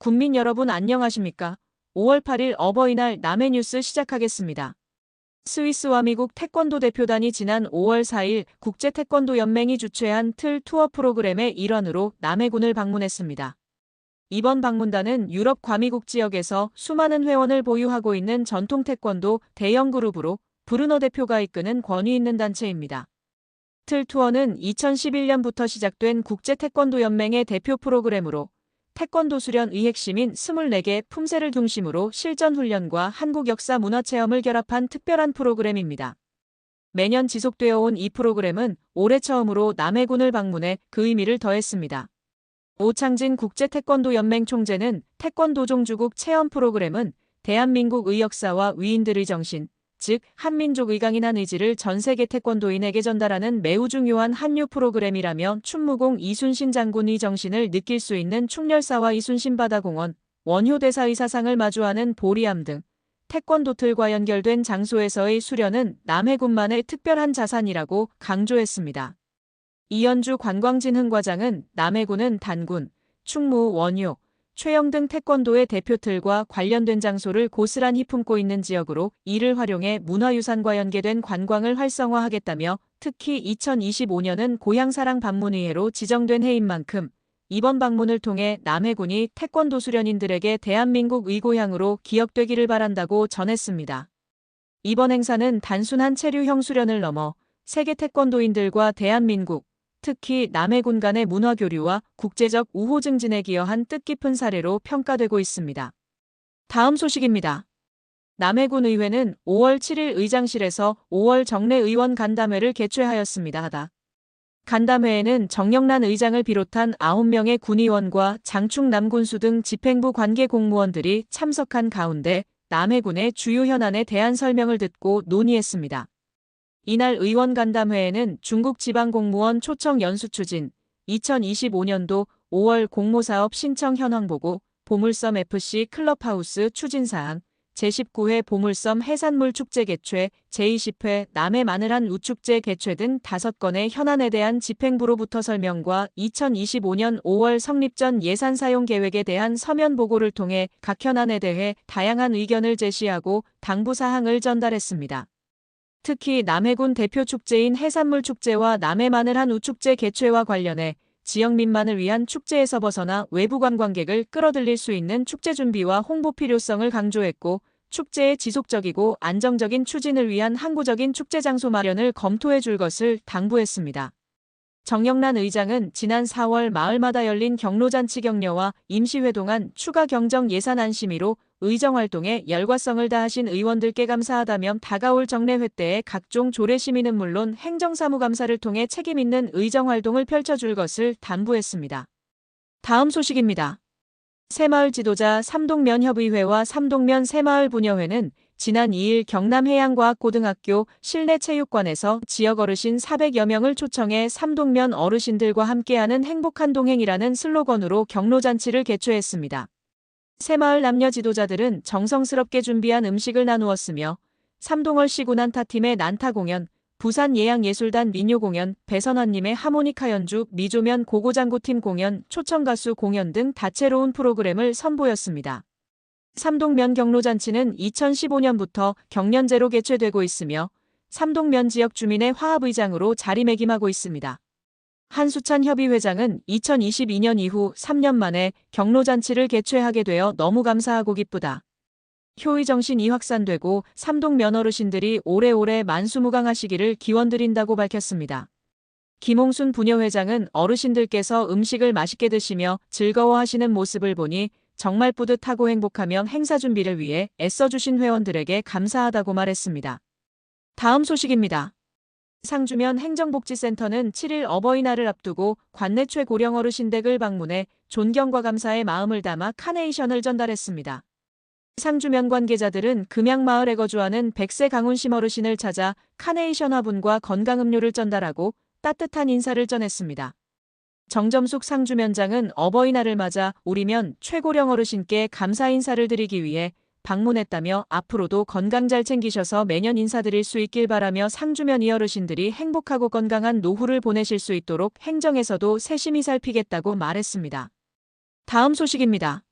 국민 여러분 안녕하십니까? 5월 8일 어버이날 남해 뉴스 시작하겠습니다. 스위스와 미국 태권도 대표단이 지난 5월 4일 국제태권도연맹이 주최한 틀 투어 프로그램의 일환으로 남해군을 방문했습니다. 이번 방문단은 유럽 과미국 지역에서 수많은 회원을 보유하고 있는 전통 태권도 대형 그룹으로 브루노 대표가 이끄는 권위 있는 단체입니다. 틀 투어는 2011년부터 시작된 국제태권도연맹의 대표 프로그램으로 태권도 수련의 핵심인 24개 품새를 중심으로 실전 훈련과 한국 역사 문화 체험을 결합한 특별한 프로그램입니다. 매년 지속되어 온 이 프로그램은 올해 처음으로 남해군을 방문해 그 의미를 더했습니다. 오창진 국제태권도연맹 총재는 태권도종 주국 체험 프로그램은 대한민국의 역사와 위인들의 정신, 즉 한민족의 강인한 의지를 전 세계 태권도인에게 전달하는 매우 중요한 한류 프로그램이라며 충무공 이순신 장군의 정신을 느낄 수 있는 충렬사와 이순신 바다공원, 원효대사의 사상을 마주하는 보리암 등 태권도 틀과 연결된 장소에서의 수련은 남해군만의 특별한 자산이라고 강조했습니다. 이현주 관광진흥과장은 남해군은 단군, 충무, 원효, 최영 등 태권도의 대표틀과 관련된 장소를 고스란히 품고 있는 지역으로 이를 활용해 문화유산과 연계된 관광을 활성화하겠다며 특히 2025년은 고향사랑 방문의회로 지정된 해인 만큼 이번 방문을 통해 남해군이 태권도 수련인들에게 대한민국의 고향으로 기억되기를 바란다고 전했습니다. 이번 행사는 단순한 체류형 수련을 넘어 세계 태권도인들과 대한민국, 특히 남해군 간의 문화교류와 국제적 우호 증진에 기여한 뜻깊은 사례로 평가되고 있습니다. 다음 소식입니다. 남해군 의회는 5월 7일 의장실에서 5월 정례 의원 간담회를 개최하였습니다. 간담회에는 정영란 의장을 비롯한 9명의 군의원과 장충 남군수 등 집행부 관계 공무원들이 참석한 가운데 남해군의 주요 현안에 대한 설명을 듣고 논의했습니다. 이날 의원 간담회에는 중국 지방공무원 초청 연수 추진, 2025년도 5월 공모사업 신청 현황 보고, 보물섬 FC 클럽하우스 추진사항, 제19회 보물섬 해산물 축제 개최, 제20회 남해 마늘한 우축제 개최 등 5건의 현안에 대한 집행부로부터 설명과 2025년 5월 성립 전 예산 사용 계획에 대한 서면 보고를 통해 각 현안에 대해 다양한 의견을 제시하고 당부 사항을 전달했습니다. 특히 남해군 대표 축제인 해산물 축제와 남해 마늘한 우축제 개최와 관련해 지역민만을 위한 축제에서 벗어나 외부 관광객을 끌어들일 수 있는 축제 준비와 홍보 필요성을 강조했고, 축제의 지속적이고 안정적인 추진을 위한 항구적인 축제 장소 마련을 검토해 줄 것을 당부했습니다. 정영란 의장은 지난 4월 마을마다 열린 경로잔치 격려와 임시회동안 추가 경정 예산 안심위로 의정활동에 열과성을 다하신 의원들께 감사하다며 다가올 정례회 때의 각종 조례 심의는 물론 행정사무감사를 통해 책임있는 의정활동을 펼쳐줄 것을 당부했습니다. 다음 소식입니다. 새마을 지도자 삼동면협의회와 삼동면 새마을부녀회는 지난 2일 경남해양과학고등학교 실내체육관에서 지역 어르신 400여 명을 초청해 삼동면 어르신들과 함께하는 행복한 동행이라는 슬로건으로 경로잔치를 개최했습니다. 새마을 남녀 지도자들은 정성스럽게 준비한 음식을 나누었으며 삼동얼씨 군안타팀의 난타 공연, 부산 예양예술단 민요 공연, 배선환님의 하모니카 연주, 미조면 고고장구팀 공연, 초청가수 공연 등 다채로운 프로그램을 선보였습니다. 삼동면 경로잔치는 2015년부터 경년제로 개최되고 있으며 삼동면 지역 주민의 화합의장으로 자리매김하고 있습니다. 한수찬 협의회장은 2022년 이후 3년 만에 경로잔치를 개최하게 되어 너무 감사하고 기쁘다. 효의 정신이 확산되고 삼동면 어르신들이 오래오래 만수무강하시기를 기원드린다고 밝혔습니다. 김홍순 부녀회장은 어르신들께서 음식을 맛있게 드시며 즐거워하시는 모습을 보니 정말 뿌듯하고 행복하며 행사 준비를 위해 애써주신 회원들에게 감사하다고 말했습니다. 다음 소식입니다. 상주면 행정복지센터는 7일 어버이날을 앞두고 관내 최고령 어르신 댁을 방문해 존경과 감사의 마음을 담아 카네이션을 전달했습니다. 상주면 관계자들은 금양마을에 거주하는 100세 강훈심 어르신을 찾아 카네이션 화분과 건강음료를 전달하고 따뜻한 인사를 전했습니다. 정점숙 상주면장은 어버이날을 맞아 우리면 최고령 어르신께 감사 인사를 드리기 위해 방문했다며 앞으로도 건강 잘 챙기셔서 매년 인사드릴 수 있길 바라며 상주면 이 어르신들이 행복하고 건강한 노후를 보내실 수 있도록 행정에서도 세심히 살피겠다고 말했습니다. 다음 소식입니다.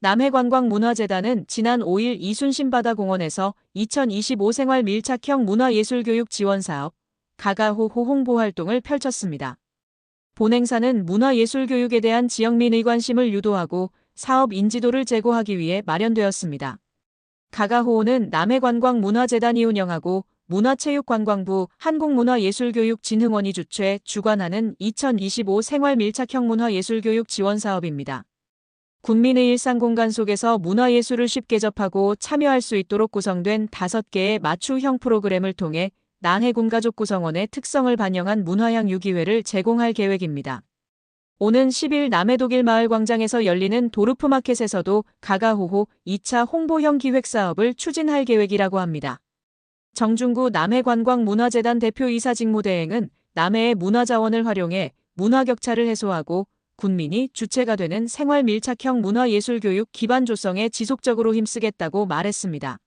남해관광문화재단은 지난 5일 이순신 바다공원에서 2025 생활 밀착형 문화예술교육 지원사업 가가호호 홍보활동을 펼쳤습니다. 본행사는 문화예술교육에 대한 지역민의 관심을 유도하고 사업 인지도를 제고하기 위해 마련되었습니다. 가가호호는 남해관광문화재단이 운영하고 문화체육관광부 한국문화예술교육진흥원이 주최 주관하는 2025 생활 밀착형 문화예술교육 지원사업입니다. 국민의 일상 공간 속에서 문화예술을 쉽게 접하고 참여할 수 있도록 구성된 5개의 맞춤형 프로그램을 통해 남해군 가족 구성원의 특성을 반영한 문화향 유기회를 제공할 계획입니다. 오는 10일 남해독일 마을광장에서 열리는 도르프마켓에서도 가가호호 2차 홍보형 기획사업을 추진할 계획이라고 합니다. 정중구 남해관광문화재단 대표이사 직무대행은 남해의 문화자원을 활용해 문화격차를 해소하고 군민이 주체가 되는 생활 밀착형 문화예술교육 기반 조성에 지속적으로 힘쓰겠다고 말했습니다.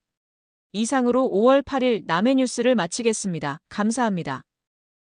이상으로 5월 8일 남해뉴스를 마치겠습니다. 감사합니다.